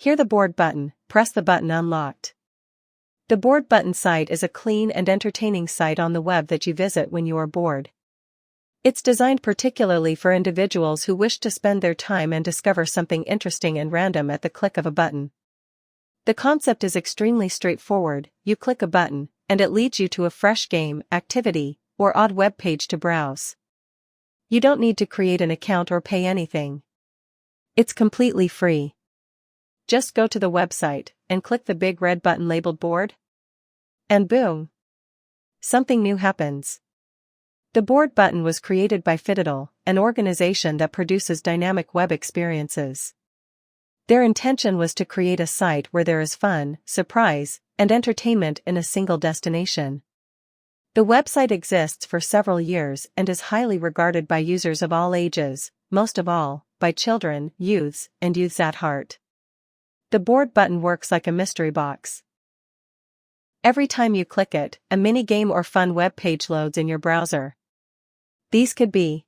Here the board button, press the button unlocked. The board button site is a clean and entertaining site on the web that you visit when you are bored. It's designed particularly for individuals who wish to spend their time and discover something interesting and random at the click of a button. The concept is extremely straightforward. You click a button, and it leads you to a fresh game, activity, or odd web page to browse. You don't need to create an account or pay anything. It's completely free. Just go to the website, and click the big red button labeled board. And boom! Something new happens. The board button was created by Fitidal, an organization that produces dynamic web experiences. Their intention was to create a site where there is fun, surprise, and entertainment in a single destination. The website exists for several years and is highly regarded by users of all ages, most of all, by children, youths, and youths at heart. The board button works like a mystery box. Every time you click it, a mini-game or fun web page loads in your browser. These could be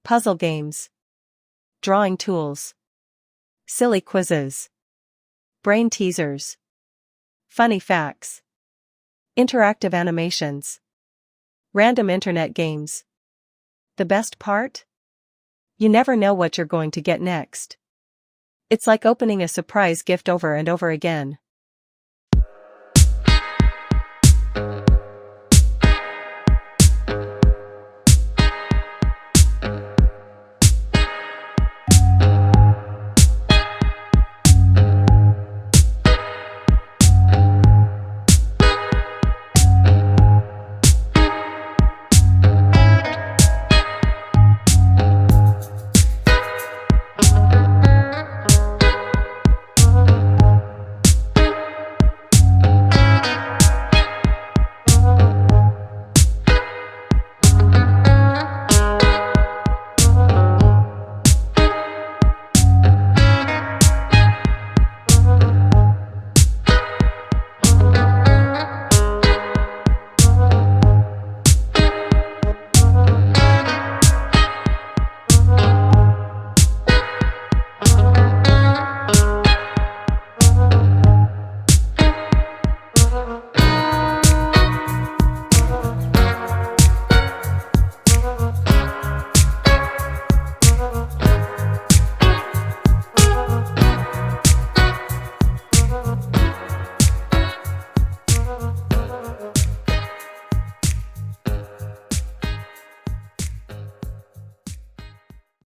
puzzle games, drawing tools, silly quizzes, brain teasers, funny facts, interactive animations, random internet games. The best part? You never know what you're going to get next. It's like opening a surprise gift over and over again.